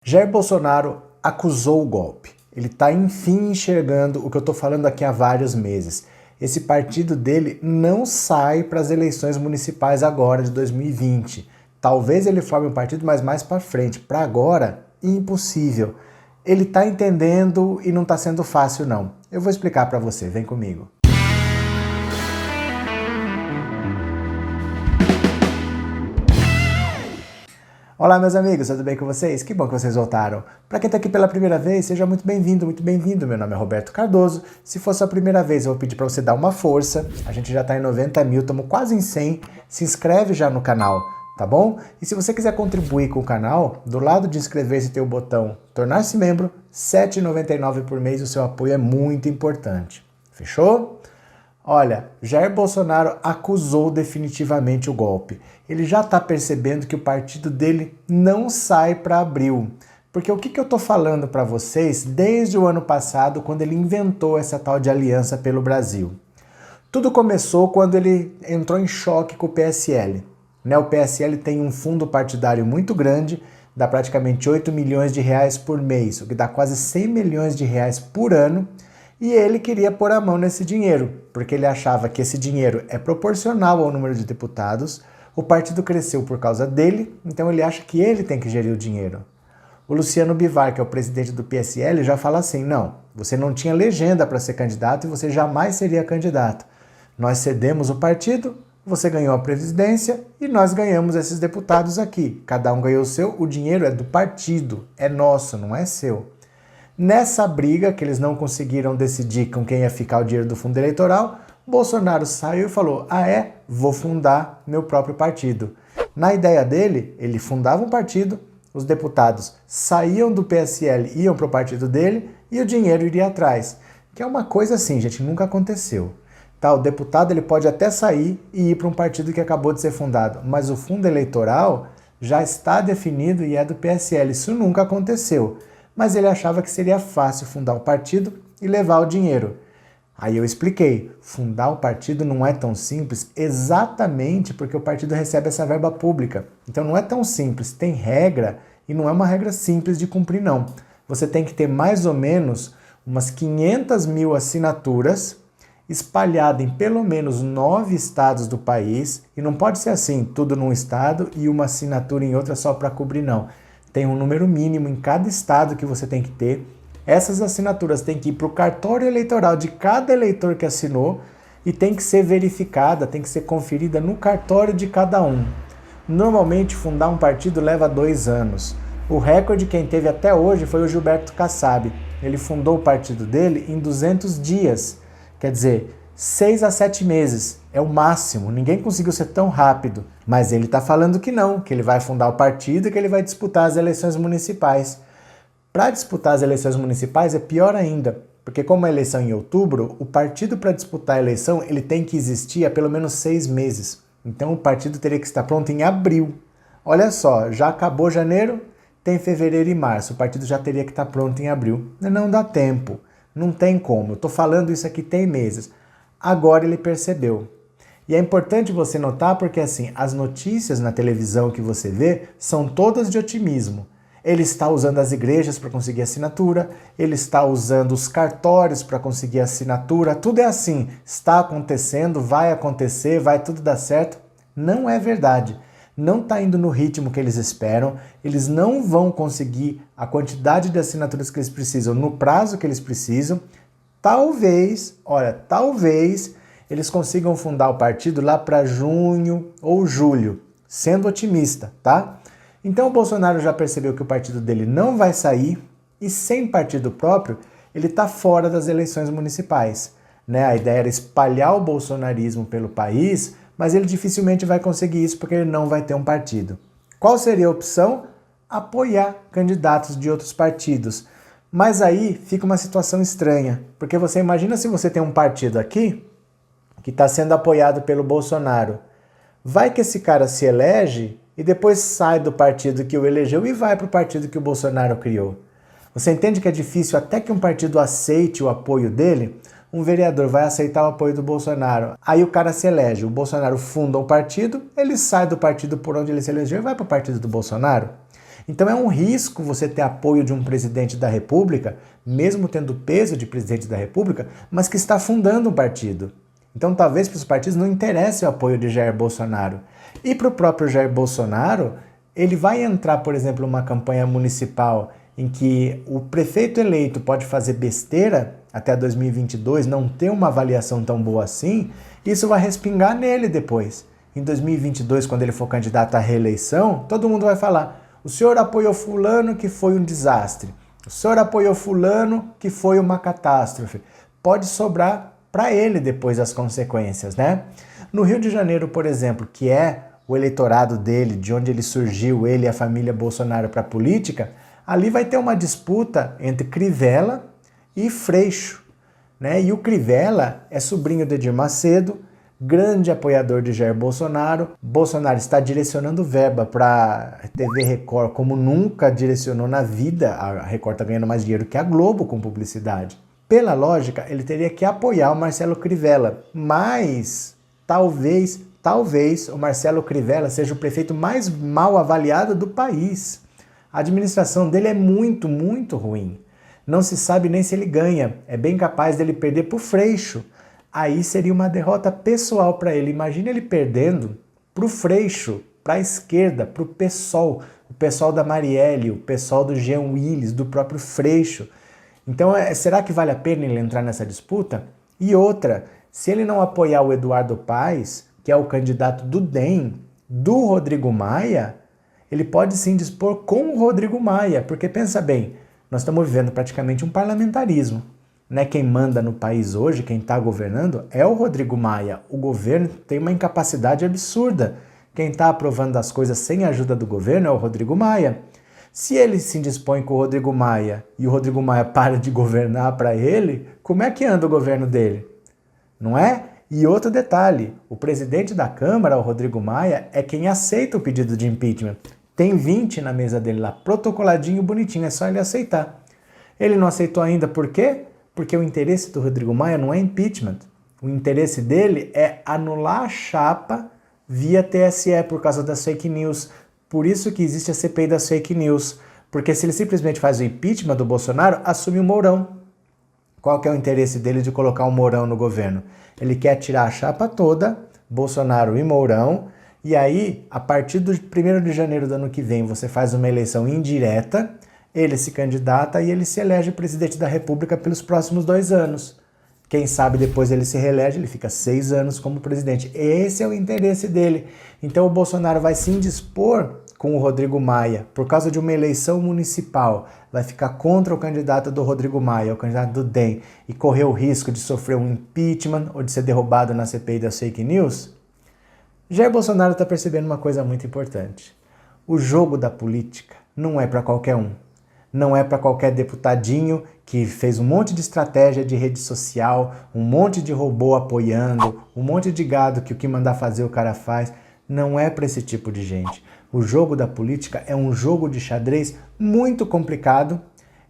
Jair Bolsonaro acusou o golpe. Ele está, enfim, enxergando o que eu estou falando aqui há vários meses. Esse partido dele não sai para as eleições municipais agora, de 2020. Talvez ele forme um partido, mas mais para frente. Para agora, impossível. Ele está entendendo e não está sendo fácil, não. Eu vou explicar para você, vem comigo. Olá, meus amigos, tudo bem com vocês? Que bom que vocês voltaram. Para quem está aqui pela primeira vez, seja muito bem-vindo, muito bem-vindo. Meu nome é Roberto Cardoso. Se for sua primeira vez, eu vou pedir para você dar uma força. A gente já está em 90 mil, estamos quase em 100. Se inscreve já no canal, tá bom? E se você quiser contribuir com o canal, do lado de inscrever-se tem o botão tornar-se membro, R$ 7,99 por mês. O seu apoio é muito importante. Fechou? Olha, Jair Bolsonaro acusou definitivamente o golpe. Ele já está percebendo que o partido dele não sai para abril. Porque o que eu estou falando para vocês desde o ano passado, quando ele inventou essa tal de Aliança pelo Brasil? Tudo começou quando ele entrou em choque com o PSL. O PSL tem um fundo partidário muito grande, dá praticamente 8 milhões de reais por mês, o que dá quase 100 milhões de reais por ano. E ele queria pôr a mão nesse dinheiro, porque ele achava que esse dinheiro é proporcional ao número de deputados, o partido cresceu por causa dele, então ele acha que ele tem que gerir o dinheiro. O Luciano Bivar, que é o presidente do PSL, já fala assim, não, você não tinha legenda para ser candidato e você jamais seria candidato. Nós cedemos o partido, você ganhou a presidência e nós ganhamos esses deputados aqui. Cada um ganhou o seu, o dinheiro é do partido, é nosso, não é seu. Nessa briga, que eles não conseguiram decidir com quem ia ficar o dinheiro do fundo eleitoral, Bolsonaro saiu e falou, vou fundar meu próprio partido. Na ideia dele, ele fundava um partido, os deputados saíam do PSL, iam para o partido dele e o dinheiro iria atrás. Que é uma coisa assim, gente, nunca aconteceu. Tá, o deputado ele pode até sair e ir para um partido que acabou de ser fundado, mas o fundo eleitoral já está definido e é do PSL. Isso nunca aconteceu. Mas ele achava que seria fácil fundar o partido e levar o dinheiro. Aí eu expliquei, fundar o partido não é tão simples exatamente porque o partido recebe essa verba pública. Então não é tão simples, tem regra e não é uma regra simples de cumprir não. Você tem que ter mais ou menos umas 500 mil assinaturas espalhadas em pelo menos 9 estados do país e não pode ser assim, tudo num estado e uma assinatura em outra só para cobrir não. Tem um número mínimo em cada estado que você tem que ter. Essas assinaturas têm que ir para o cartório eleitoral de cada eleitor que assinou e tem que ser verificada, tem que ser conferida no cartório de cada um. Normalmente, fundar um partido leva 2 anos. O recorde quem teve até hoje foi o Gilberto Kassab. Ele fundou o partido dele em 200 dias. Quer dizer, 6 a 7 meses. É o máximo. Ninguém conseguiu ser tão rápido. Mas ele está falando que não, que ele vai fundar o partido e que ele vai disputar as eleições municipais. Para disputar as eleições municipais é pior ainda, porque como a eleição é em outubro, o partido para disputar a eleição ele tem que existir há pelo menos 6 meses. Então o partido teria que estar pronto em abril. Olha só, já acabou janeiro, tem fevereiro e março, o partido já teria que estar pronto em abril. Não dá tempo, não tem como. Eu estou falando isso aqui tem meses. Agora ele percebeu. E é importante você notar porque assim, as notícias na televisão que você vê são todas de otimismo. Ele está usando as igrejas para conseguir assinatura, ele está usando os cartórios para conseguir assinatura, tudo é assim, está acontecendo, vai acontecer, vai tudo dar certo. Não é verdade, não está indo no ritmo que eles esperam, eles não vão conseguir a quantidade de assinaturas que eles precisam no prazo que eles precisam. Talvez eles consigam fundar o partido lá para junho ou julho, sendo otimista, tá? Então o Bolsonaro já percebeu que o partido dele não vai sair e sem partido próprio ele está fora das eleições municipais. A ideia era espalhar o bolsonarismo pelo país, mas ele dificilmente vai conseguir isso porque ele não vai ter um partido. Qual seria a opção? Apoiar candidatos de outros partidos. Mas aí fica uma situação estranha, porque você imagina se você tem um partido aqui que está sendo apoiado pelo Bolsonaro. Vai que esse cara se elege e depois sai do partido que o elegeu e vai para o partido que o Bolsonaro criou. Você entende que é difícil até que um partido aceite o apoio dele? Um vereador vai aceitar o apoio do Bolsonaro, aí o cara se elege, o Bolsonaro funda um partido, ele sai do partido por onde ele se elegeu e vai para o partido do Bolsonaro. Então é um risco você ter apoio de um presidente da República, mesmo tendo peso de presidente da República, mas que está fundando um partido. Então talvez para os partidos não interesse o apoio de Jair Bolsonaro. E para o próprio Jair Bolsonaro, ele vai entrar, por exemplo, numa campanha municipal em que o prefeito eleito pode fazer besteira até 2022, não ter uma avaliação tão boa assim, isso vai respingar nele depois. Em 2022, quando ele for candidato à reeleição, todo mundo vai falar: o senhor apoiou fulano que foi um desastre, o senhor apoiou fulano que foi uma catástrofe. Pode sobrar para ele depois as consequências, né? No Rio de Janeiro, por exemplo, que é o eleitorado dele, de onde ele surgiu, ele e a família Bolsonaro para a política, ali vai ter uma disputa entre Crivella e Freixo, né? E o Crivella é sobrinho de Edir Macedo, grande apoiador de Jair Bolsonaro. Bolsonaro está direcionando verba para TV Record como nunca direcionou na vida. A Record está ganhando mais dinheiro que a Globo com publicidade. Pela lógica, ele teria que apoiar o Marcelo Crivella, mas talvez o Marcelo Crivella seja o prefeito mais mal avaliado do país. A administração dele é muito, muito ruim. Não se sabe nem se ele ganha. É bem capaz dele perder para o Freixo. Aí seria uma derrota pessoal para ele. Imagina ele perdendo para o Freixo, para a esquerda, para o PSOL. O PSOL da Marielle, o PSOL do Jean Willis, do próprio Freixo. Então, será que vale a pena ele entrar nessa disputa? E outra, se ele não apoiar o Eduardo Paes, que é o candidato do DEM, do Rodrigo Maia, ele pode sim dispor com o Rodrigo Maia, porque pensa bem, nós estamos vivendo praticamente um parlamentarismo, né? Quem manda no país hoje, quem está governando, é o Rodrigo Maia. O governo tem uma incapacidade absurda. Quem está aprovando as coisas sem a ajuda do governo é o Rodrigo Maia. Se ele se indispõe com o Rodrigo Maia e o Rodrigo Maia para de governar para ele, como é que anda o governo dele? Não é? E outro detalhe, o presidente da Câmara, o Rodrigo Maia, é quem aceita o pedido de impeachment. Tem 20 na mesa dele lá, protocoladinho, bonitinho, é só ele aceitar. Ele não aceitou ainda, por quê? Porque o interesse do Rodrigo Maia não é impeachment. O interesse dele é anular a chapa via TSE por causa das fake news. Por isso que existe a CPI das fake news. Porque se ele simplesmente faz o impeachment do Bolsonaro, assume o Mourão. Qual que é o interesse dele de colocar o Mourão no governo? Ele quer tirar a chapa toda, Bolsonaro e Mourão, e aí, a partir do 1º de janeiro do ano que vem, você faz uma eleição indireta, ele se candidata e ele se elege presidente da República pelos próximos 2 anos. Quem sabe depois ele se reelege, ele fica 6 anos como presidente. Esse é o interesse dele. Então o Bolsonaro vai se indispor com o Rodrigo Maia por causa de uma eleição municipal, vai ficar contra o candidato do Rodrigo Maia, o candidato do DEM, e correr o risco de sofrer um impeachment ou de ser derrubado na CPI das fake news. Jair Bolsonaro está percebendo uma coisa muito importante. O jogo da política não é para qualquer um. Não é para qualquer deputadinho que fez um monte de estratégia de rede social, um monte de robô apoiando, um monte de gado que o que mandar fazer o cara faz. Não é para esse tipo de gente. O jogo da política é um jogo de xadrez muito complicado.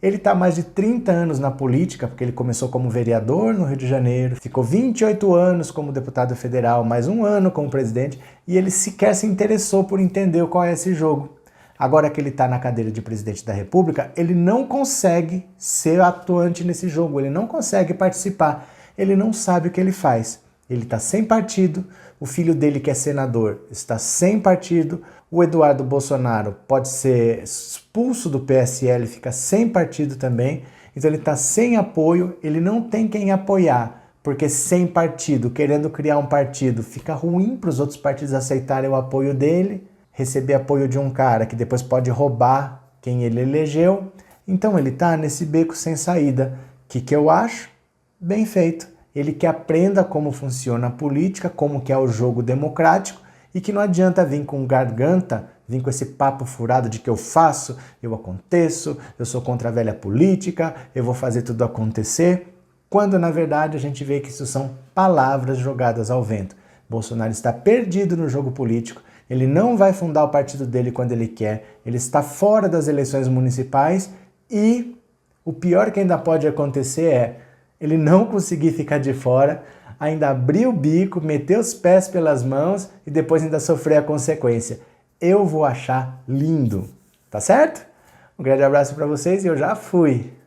Ele está há mais de 30 anos na política, porque ele começou como vereador no Rio de Janeiro, ficou 28 anos como deputado federal, mais 1 ano como presidente, e ele sequer se interessou por entender qual é esse jogo. Agora que ele está na cadeira de presidente da República, ele não consegue ser atuante nesse jogo, ele não consegue participar, ele não sabe o que ele faz. Ele está sem partido, o filho dele que é senador está sem partido, o Eduardo Bolsonaro pode ser expulso do PSL, fica sem partido também, então ele está sem apoio, ele não tem quem apoiar, porque sem partido, querendo criar um partido, fica ruim para os outros partidos aceitarem o apoio dele, receber apoio de um cara que depois pode roubar quem ele elegeu, então ele está nesse beco sem saída. O que eu acho? Bem feito. Ele que aprenda como funciona a política, como que é o jogo democrático, e que não adianta vir com garganta, vir com esse papo furado de que eu faço, eu aconteço, eu sou contra a velha política, eu vou fazer tudo acontecer, quando na verdade a gente vê que isso são palavras jogadas ao vento. Bolsonaro está perdido no jogo político, ele não vai fundar o partido dele quando ele quer, ele está fora das eleições municipais e o pior que ainda pode acontecer é ele não conseguir ficar de fora, ainda abrir o bico, meter os pés pelas mãos e depois ainda sofrer a consequência. Eu vou achar lindo. Tá certo? Um grande abraço para vocês e eu já fui!